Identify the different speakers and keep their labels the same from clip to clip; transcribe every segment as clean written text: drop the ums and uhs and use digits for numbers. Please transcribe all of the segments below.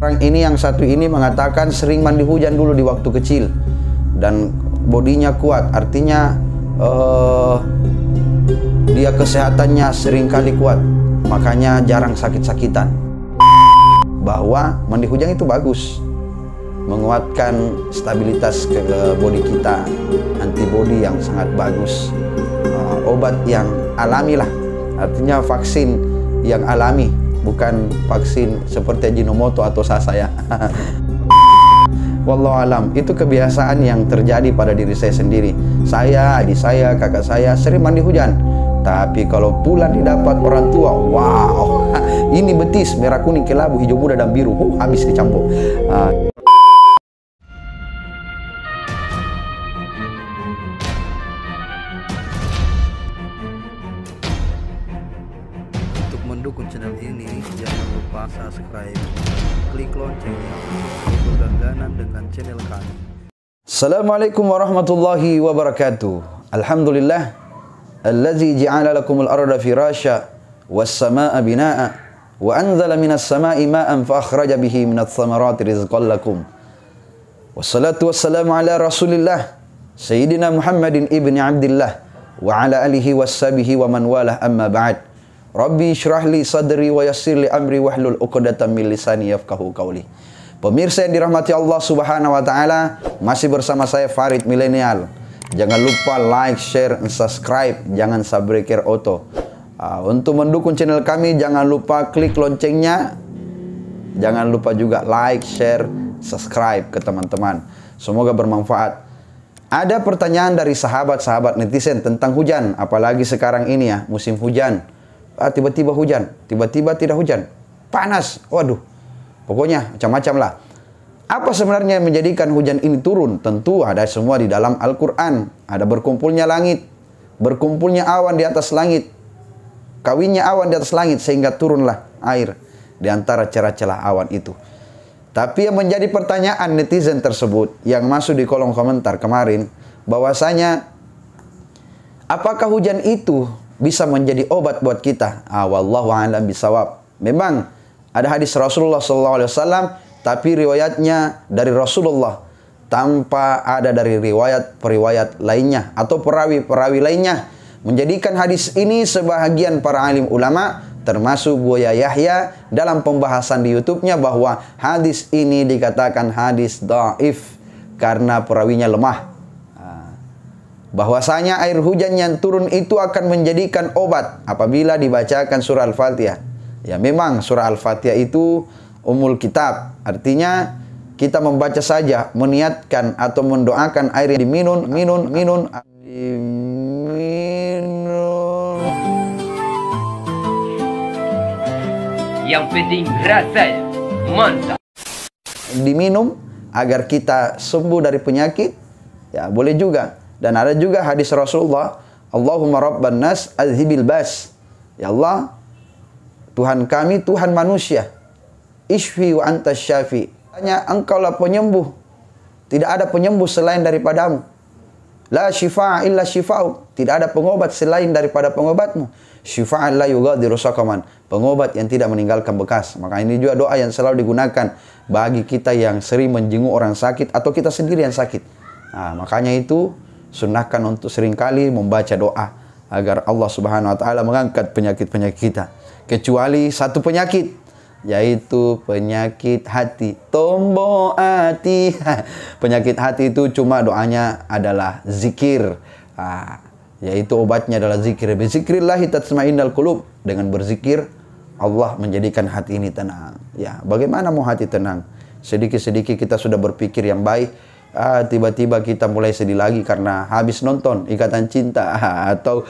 Speaker 1: Orang ini yang satu ini mengatakan sering mandi hujan dulu di waktu kecil dan bodinya kuat, artinya dia kesehatannya sering kali kuat, makanya jarang sakit-sakitan. Bahwa mandi hujan itu bagus, menguatkan stabilitas ke bodi kita, antibodi yang sangat bagus, obat yang alami lah, artinya vaksin yang alami, bukan vaksin seperti Ajinomoto atau Sasaya. Wallahu alam, itu kebiasaan yang terjadi pada diri saya sendiri. Saya, adik saya, kakak saya sering mandi hujan. Tapi kalau pulang didapat orang tua, wow, ini betis, merah kuning kelabu, hijau muda dan biru, habis dicampur.
Speaker 2: Untuk mendukung channel ini, jangan lupa subscribe, klik loncengnya untuk berlangganan dengan channel kami.
Speaker 1: Assalamualaikum warahmatullahi wabarakatuh. Alhamdulillah allazi ja'ala lakumul arda firasya was samaa'a binaa'a wa anzala minas samaa'i maa'an fa akhraja bihi minats thamarati rizqan lakum. Wassalatu wassalamu ala Rasulillah Sayyidina Muhammadin ibni Abdillah wa ala alihi washabihi wa man walah, amma ba'd. Rabbi syrah li sadri wa yassir li amri wahlul 'uqdatam min lisani yafqahu qawli. Pemirsa yang dirahmati Allah Subhanahu wa taala, masih bersama saya Farid Milenial. Jangan lupa like, share, dan subscribe, jangan sabrekir auto. Untuk mendukung channel kami, jangan lupa klik loncengnya. Jangan lupa juga like, share, subscribe ke teman-teman. Semoga bermanfaat. Ada pertanyaan dari sahabat-sahabat netizen tentang hujan, apalagi sekarang ini ya, musim hujan. Tiba-tiba hujan, tiba-tiba tidak hujan, panas, waduh, pokoknya macam-macam lah. Apa sebenarnya yang menjadikan hujan ini turun? Tentu ada semua di dalam Al-Quran. Ada berkumpulnya langit, berkumpulnya awan di atas langit, kawinnya awan di atas langit sehingga turunlah air di antara celah-celah awan itu. Tapi yang menjadi pertanyaan netizen tersebut yang masuk di kolom komentar kemarin, bahwasanya apakah hujan itu bisa menjadi obat buat kita? Wallahu a'lam bisawab. Memang ada hadis Rasulullah SAW, tapi riwayatnya dari Rasulullah tanpa ada dari riwayat-periwayat lainnya atau perawi-perawi lainnya, menjadikan hadis ini sebahagian para alim ulama termasuk Buya Yahya dalam pembahasan di YouTube-nya bahwa hadis ini dikatakan hadis dhaif karena perawinya lemah. Bahwasanya air hujan yang turun itu akan menjadikan obat apabila dibacakan surah Al-Fatihah. Ya, memang surah Al-Fatihah itu umul kitab, artinya kita membaca saja, meniatkan atau mendoakan air yang diminum.
Speaker 3: Yang penting rasanya mantap.
Speaker 1: Diminum agar kita sembuh dari penyakit, ya boleh juga. Dan ada juga hadis Rasulullah, Allahumma rabban nas azhibil bas. Ya Allah, Tuhan kami, Tuhan manusia, Ishfi wa anta syafi. Hanya engkaulah penyembuh, tidak ada penyembuh selain daripadamu. La shifa'a illa shifa'u, tidak ada pengobat selain daripada pengobatmu. Shifa'an la yughadiru saqaman, pengobat yang tidak meninggalkan bekas. Maka ini juga doa yang selalu digunakan bagi kita yang sering menjenguk orang sakit atau kita sendiri yang sakit. Nah, makanya itu sunnahkan untuk seringkali membaca doa agar Allah Subhanahu wa taala mengangkat penyakit-penyakit kita. Kecuali satu penyakit, yaitu penyakit hati. Tombo hati. Penyakit hati itu cuma doanya adalah zikir. Yaitu obatnya adalah zikir. Bizikrillahi tatma'innul qulub. Dengan berzikir Allah menjadikan hati ini tenang. Ya, bagaimana mau hati tenang? Sedikit-sedikit kita sudah berpikir yang baik, tiba-tiba kita mulai sedih lagi karena habis nonton Ikatan Cinta atau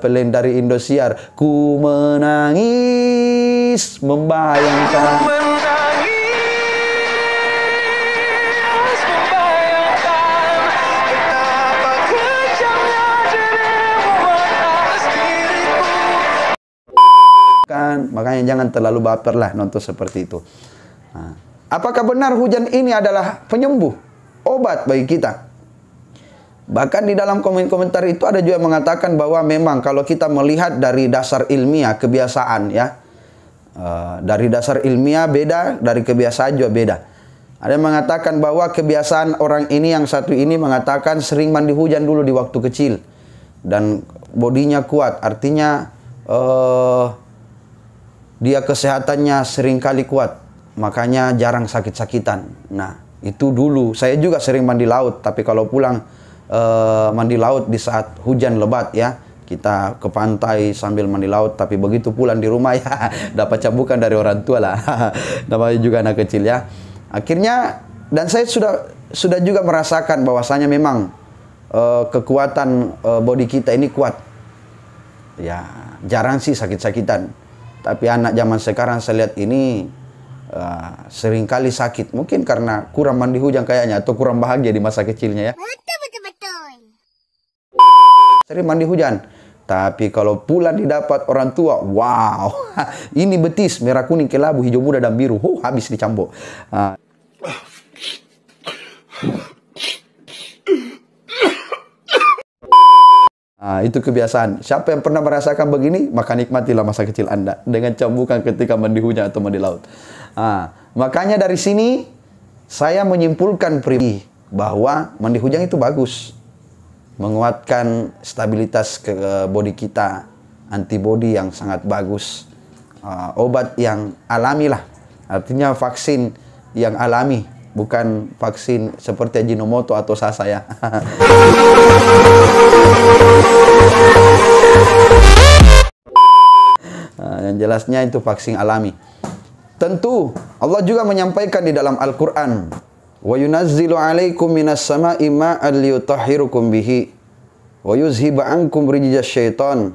Speaker 1: film dari Indosiar. Ku menangis membayangkan. Makanya jangan terlalu baper lah nonton seperti itu. Apakah benar hujan ini adalah penyembuh, obat bagi kita? Bahkan di dalam komentar itu ada juga mengatakan bahwa memang kalau kita melihat dari dasar ilmiah kebiasaan ya, Dari dasar ilmiah beda, dari kebiasaan juga beda. Ada yang mengatakan bahwa kebiasaan orang ini, yang satu ini mengatakan sering mandi hujan dulu di waktu kecil dan bodinya kuat, artinya dia kesehatannya sering kali kuat, makanya jarang sakit-sakitan. Nah, itu dulu saya juga sering mandi laut, tapi kalau pulang mandi laut di saat hujan lebat ya, kita ke pantai sambil mandi laut, tapi begitu pulang di rumah ya dapat cambukan dari orang tua lah. Namanya juga anak kecil ya. Akhirnya, dan saya sudah juga merasakan bahwasanya memang kekuatan body kita ini kuat. Ya, jarang sih sakit-sakitan. Tapi anak zaman sekarang saya lihat ini sering kali sakit. Mungkin karena kurang mandi hujan kayaknya, atau kurang bahagia di masa kecilnya ya.
Speaker 4: Betul.
Speaker 1: Sering mandi hujan. Tapi kalau pulang didapat orang tua, wow, ini betis merah kuning kelabu hijau muda dan biru, habis dicambuk. Itu kebiasaan. Siapa yang pernah merasakan begini, maka nikmatilah masa kecil Anda dengan cambukan ketika mandi hujan atau mandi laut. Makanya dari sini saya menyimpulkan pribadi bahwa mandi hujan itu bagus, menguatkan stabilitas body kita, antibodi yang sangat bagus, obat yang alami lah, artinya vaksin yang alami, bukan vaksin seperti Ajinomoto atau Sasa ya. Yang jelasnya itu vaksin alami. Tentu Allah juga menyampaikan di dalam Al-Quran, wa yunazzilu alaikum minas sama'i ma'an liyutahhirukum bihi wa yuzhiba ankum rijzas syaitan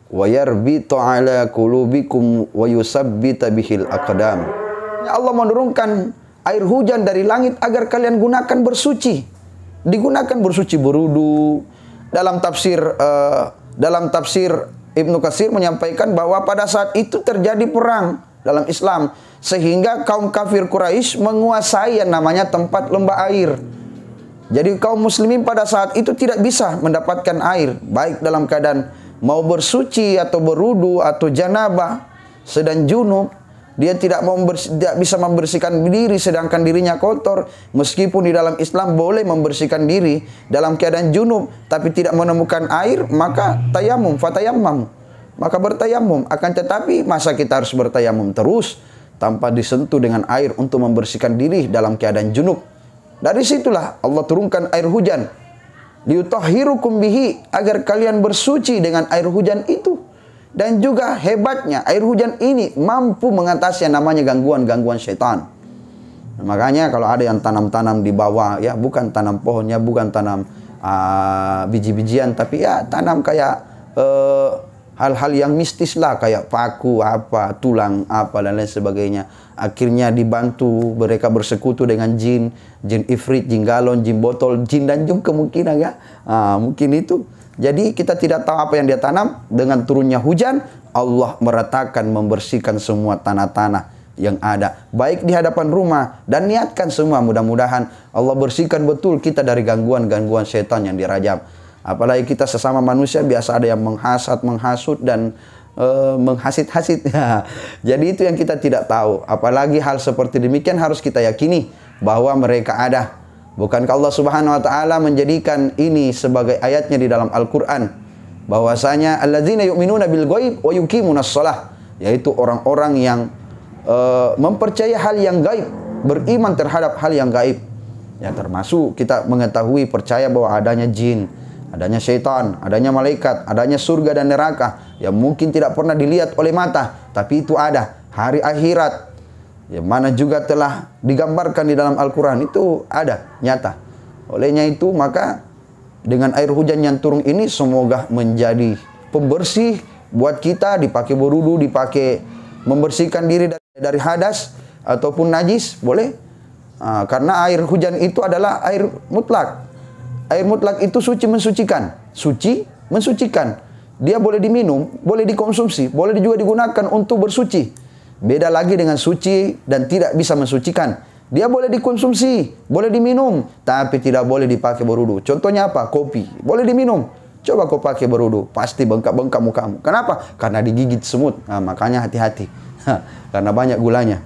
Speaker 1: wa yarbitu ala qulubikum wa yusabbita bihil aqdam. Allah menurunkan air hujan dari langit agar kalian gunakan bersuci. Digunakan bersuci, berudu. Dalam tafsir Ibnu Katsir menyampaikan bahwa pada saat itu terjadi perang dalam Islam, sehingga kaum kafir Quraisy menguasai yang namanya tempat lembah air. Jadi kaum muslimin pada saat itu tidak bisa mendapatkan air, baik dalam keadaan mau bersuci atau berudu atau janabah, sedang junub. Dia tidak bisa membersihkan diri sedangkan dirinya kotor. Meskipun di dalam Islam boleh membersihkan diri dalam keadaan junub, tapi tidak menemukan air, maka tayamum, fatayammam, maka bertayamum. Akan tetapi masa kita harus bertayamum terus tanpa disentuh dengan air untuk membersihkan diri dalam keadaan junub? Dari situlah Allah turunkan air hujan, liyutahhirukum bihi, agar kalian bersuci dengan air hujan itu. Dan juga hebatnya air hujan ini mampu mengatasi yang namanya gangguan-gangguan syaitan. Makanya kalau ada yang tanam-tanam di bawah ya, bukan tanam pohonnya, bukan tanam biji-bijian, tapi ya tanam kayak hal-hal yang mistis lah, kayak paku apa, tulang apa dan lain sebagainya. Akhirnya dibantu, mereka bersekutu dengan jin ifrit, jin galon, jin botol, jin dan jum kemungkinan ya. Mungkin itu. Jadi kita tidak tahu apa yang dia tanam. Dengan turunnya hujan, Allah meratakan, membersihkan semua tanah-tanah yang ada, baik di hadapan rumah, dan niatkan semua mudah-mudahan Allah bersihkan betul kita dari gangguan-gangguan setan yang dirajam. Apalagi kita sesama manusia biasa ada yang menghasut dan menghasit-hasit. Jadi itu yang kita tidak tahu. Apalagi hal seperti demikian harus kita yakini bahwa mereka ada. Bukankah Allah Subhanahu wa taala menjadikan ini sebagai ayatnya di dalam Al-Qur'an, bahwasanya alladzina yu'minuna bil ghaib wa yuqimunas shalah, yaitu orang-orang yang mempercayai hal yang gaib, beriman terhadap hal yang gaib. Ya, termasuk kita mengetahui, percaya bahwa adanya jin, adanya syaitan, adanya malaikat, adanya surga dan neraka yang mungkin tidak pernah dilihat oleh mata, tapi itu ada. Hari akhirat yang mana juga telah digambarkan di dalam Al-Quran, itu ada, nyata. Olehnya itu, maka dengan air hujan yang turun ini semoga menjadi pembersih buat kita, dipakai berudu, dipakai membersihkan diri dari hadas ataupun najis, boleh. Karena air hujan itu adalah air mutlak. Air mutlak itu suci mensucikan. Suci mensucikan. Dia boleh diminum, boleh dikonsumsi, boleh juga digunakan untuk bersuci. Beda lagi dengan suci dan tidak bisa mensucikan. Dia boleh dikonsumsi, boleh diminum, tapi tidak boleh dipakai berudu. Contohnya apa? Kopi. Boleh diminum. Coba kau pakai berudu, pasti bengkak-bengkak mukamu. Kenapa? Karena digigit semut. Makanya hati-hati. karena banyak gulanya.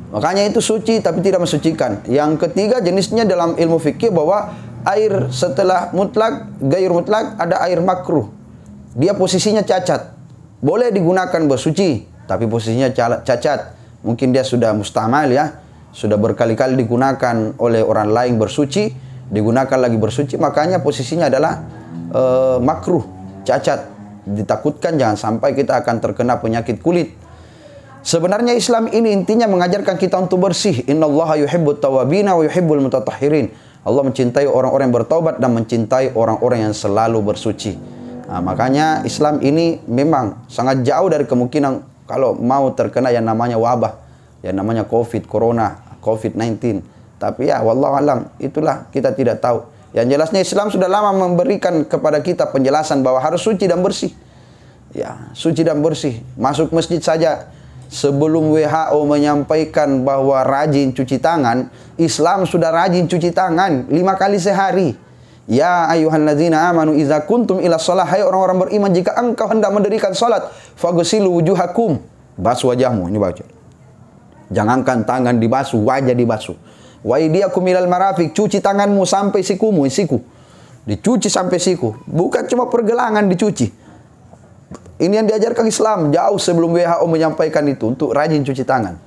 Speaker 1: Makanya itu suci tapi tidak mensucikan. Yang ketiga jenisnya dalam ilmu fikih bahwa air setelah mutlak, gair mutlak, ada air makruh. Dia posisinya cacat. Boleh digunakan bersuci, tapi posisinya cacat. Mungkin dia sudah mustamal ya, sudah berkali-kali digunakan oleh orang lain bersuci, digunakan lagi bersuci, makanya posisinya adalah makruh, cacat. Ditakutkan jangan sampai kita akan terkena penyakit kulit. Sebenarnya Islam ini intinya mengajarkan kita untuk bersih. Innallaha yuhibbut tawwabina wa yuhibbul mutatahhirin. Allah mencintai orang-orang yang bertaubat dan mencintai orang-orang yang selalu bersuci. Nah, makanya Islam ini memang sangat jauh dari kemungkinan kalau mau terkena yang namanya wabah, yang namanya COVID, Corona, COVID-19. Tapi ya, wallahu alam, itulah kita tidak tahu. Yang jelasnya Islam sudah lama memberikan kepada kita penjelasan bahwa harus suci dan bersih. Ya, suci dan bersih. Masuk masjid saja. Sebelum WHO menyampaikan bahwa rajin cuci tangan, Islam sudah rajin cuci tangan 5 kali sehari. Ya ayyuhalladzina amanu idza kuntum ila shalah, hai orang-orang beriman, jika engkau hendak mendirikan salat, faghsilu wujuhakum, basuh wajahmu. Ini baca. Jangankan tangan dibasuh, wajah dibasuh. Wa aydiyakum ilal marafiq, cuci tanganmu sampai siku. Dicuci sampai siku. Bukan cuma pergelangan dicuci. Ini yang diajarkan Islam jauh sebelum WHO menyampaikan itu, untuk rajin cuci tangan.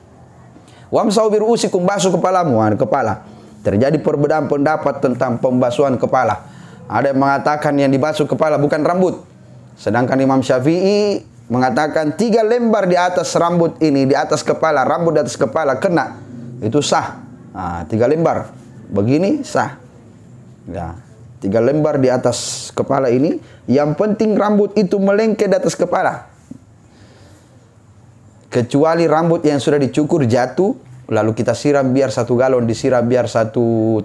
Speaker 1: Wamsahu biru'usikum, basuh kepalamu, kepala. Terjadi perbedaan pendapat tentang pembasuhan kepala. Ada yang mengatakan yang dibasuh kepala bukan rambut. Sedangkan Imam Syafi'i mengatakan 3 lembar di atas rambut ini, di atas kepala, rambut di atas kepala kena, itu sah. Nah, 3 lembar begini sah. Ya, 3 lembar di atas kepala ini, yang penting rambut itu melengket di atas kepala. Kecuali rambut yang sudah dicukur jatuh, lalu kita siram, biar 1 galon disiram, biar 1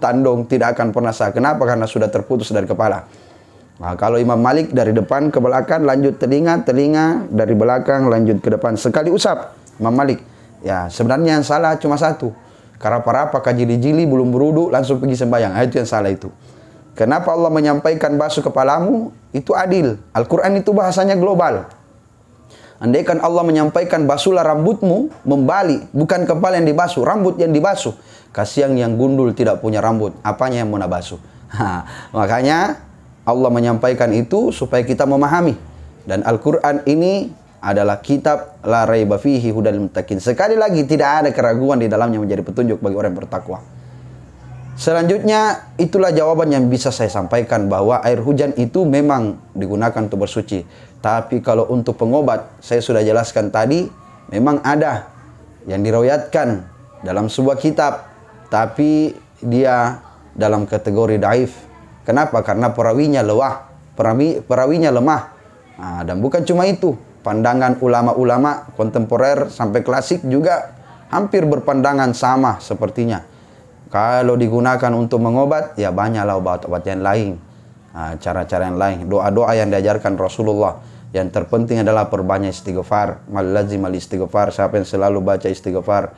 Speaker 1: tandong, tidak akan pernah sah. Kenapa? Karena sudah terputus dari kepala. Nah, kalau Imam Malik dari depan ke belakang, lanjut telinga, dari belakang, lanjut ke depan. Sekali usap, Imam Malik. Ya, sebenarnya yang salah cuma 1. Karapa-rapa, kajili-jili, belum berudu, langsung pergi sembahyang. Itu yang salah itu. Kenapa Allah menyampaikan basuh kepalamu? Itu adil. Al-Quran itu bahasanya global. Andaikan Allah menyampaikan basuhlah rambutmu, membalik. Bukan kepala yang dibasuh, rambut yang dibasuh. Kasihan yang gundul tidak punya rambut. Apanya yang mau basuh? Makanya Allah menyampaikan itu supaya kita memahami. Dan Al-Quran ini adalah kitab la raiba fihi hudal muttaqin. Sekali lagi, tidak ada keraguan di dalamnya, menjadi petunjuk bagi orang yang bertakwa. Selanjutnya, itulah jawaban yang bisa saya sampaikan, bahwa air hujan itu memang digunakan untuk bersuci. Tapi kalau untuk pengobat, saya sudah jelaskan tadi, memang ada yang diriwayatkan dalam sebuah kitab, tapi dia dalam kategori daif. Kenapa? Karena perawinya lemah. Nah, dan bukan cuma itu, pandangan ulama-ulama kontemporer sampai klasik juga hampir berpandangan sama sepertinya. Kalau digunakan untuk mengobat, ya banyaklah obat-obat yang lain. Cara-cara yang lain. Doa-doa yang diajarkan Rasulullah. Yang terpenting adalah perbanyak istighfar. Mal lazimal istighfar. Siapa yang selalu baca istighfar,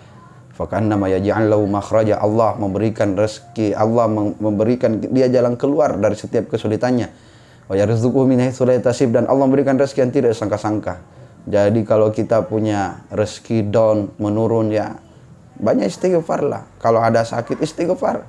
Speaker 1: fakannama yaj'al lahu makhraja. Allah memberikan rezeki. Allah memberikan dia jalan keluar dari setiap kesulitannya. Wa yarzuquhu min haitsu la yahtasib. Dan Allah memberikan rezeki yang tidak disangka-sangka. Jadi kalau kita punya rezeki down, menurun, ya banyak istighfar lah. Kalau ada sakit, istighfar.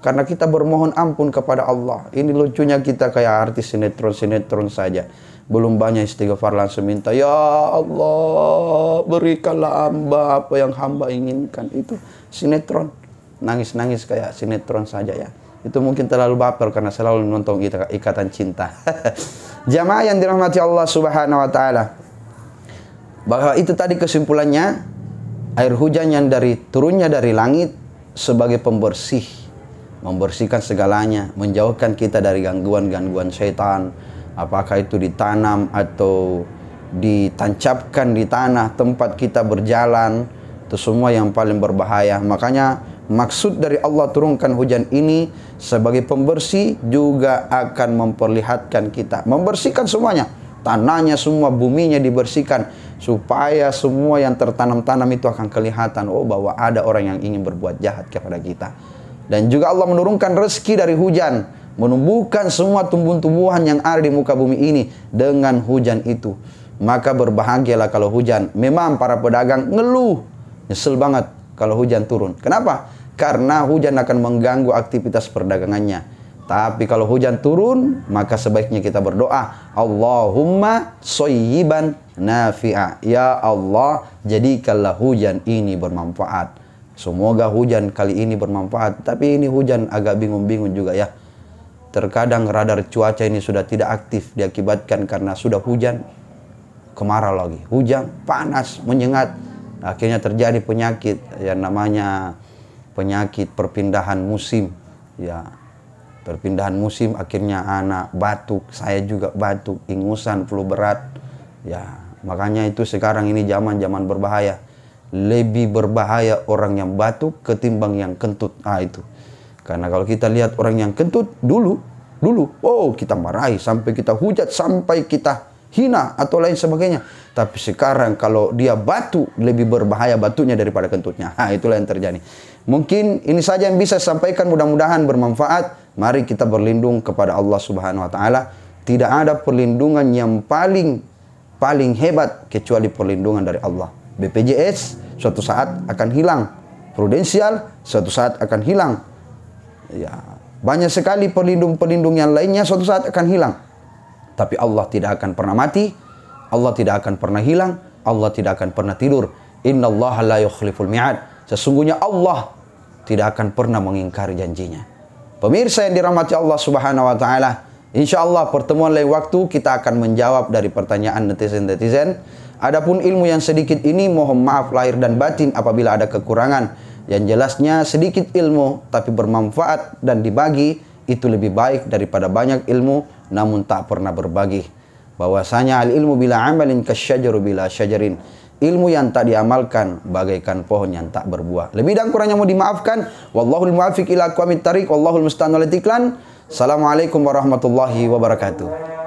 Speaker 1: Karena kita bermohon ampun kepada Allah. Ini lucunya kita kayak artis sinetron saja. Belum banyak istighfar, langsung minta, ya Allah, berikanlah hamba apa yang hamba inginkan. Itu sinetron. Nangis-nangis kayak sinetron saja ya. Itu mungkin terlalu baper karena selalu nonton Ikatan Cinta. Jamaah yang dirahmati Allah Subhanahu wa taala. Bahwa itu tadi kesimpulannya, air hujan yang turunnya dari langit sebagai pembersih, membersihkan segalanya, menjauhkan kita dari gangguan-gangguan syaitan, apakah itu ditanam atau ditancapkan di tanah tempat kita berjalan, itu semua yang paling berbahaya. Makanya maksud dari Allah turunkan hujan ini sebagai pembersih, juga akan memperlihatkan kita, membersihkan semuanya, tanahnya semua, buminya dibersihkan, supaya semua yang tertanam-tanam itu akan kelihatan, oh bahwa ada orang yang ingin berbuat jahat kepada kita. Dan juga Allah menurunkan rezeki dari hujan, menumbuhkan semua tumbuhan-tumbuhan yang ada di muka bumi ini dengan hujan itu. maka berbahagialah kalau hujan. Memang para pedagang ngeluh, nyesel banget kalau hujan turun. Kenapa? Karena hujan akan mengganggu aktivitas perdagangannya. Tapi kalau hujan turun, maka sebaiknya kita berdoa, Allahumma shayyiban nafi'a. Ya Allah, jadikanlah hujan ini bermanfaat. Semoga hujan kali ini bermanfaat. Tapi ini hujan agak bingung-bingung juga ya. Terkadang radar cuaca ini sudah tidak aktif, diakibatkan karena sudah hujan, kemarau lagi. Hujan, panas, menyengat. Akhirnya terjadi penyakit yang namanya penyakit perpindahan musim. Ya, perpindahan musim akhirnya anak batuk, saya juga batuk, ingusan, flu berat. Ya, makanya itu sekarang ini zaman berbahaya. Lebih berbahaya orang yang batuk ketimbang yang kentut. Itu. Karena kalau kita lihat orang yang kentut dulu, oh kita marahi, sampai kita hujat, sampai kita hina atau lain sebagainya. Tapi sekarang kalau dia batuk, lebih berbahaya batuknya daripada kentutnya. Itulah yang terjadi. Mungkin ini saja yang bisa saya sampaikan, mudah-mudahan bermanfaat. Mari kita berlindung kepada Allah Subhanahu wa taala. Tidak ada perlindungan yang paling hebat kecuali perlindungan dari Allah. BPJS suatu saat akan hilang. Prudensial suatu saat akan hilang. Ya, banyak sekali pelindung yang lainnya suatu saat akan hilang. Tapi Allah tidak akan pernah mati, Allah tidak akan pernah hilang, Allah tidak akan pernah tidur. Innallaha la yukhliful mi'ad. Sesungguhnya Allah tidak akan pernah mengingkari janjinya. Pemirsa yang dirahmati Allah Subhanahu wa taala, insyaallah pertemuan lain waktu kita akan menjawab dari pertanyaan netizen-netizen. Adapun ilmu yang sedikit ini mohon maaf lahir dan batin apabila ada kekurangan. Yang jelasnya sedikit ilmu tapi bermanfaat dan dibagi itu lebih baik daripada banyak ilmu namun tak pernah berbagi. Bahwasanya al ilmu bila amalin kasyajaru bila syajarin. Ilmu yang tak diamalkan bagaikan pohon yang tak berbuah. Lebih dan kurangnya mau dimaafkan. Wallahul muwaffiq ila aqwamit thariq, wallahul musta'an ala tiklan. Assalamualaikum warahmatullahi wabarakatuh.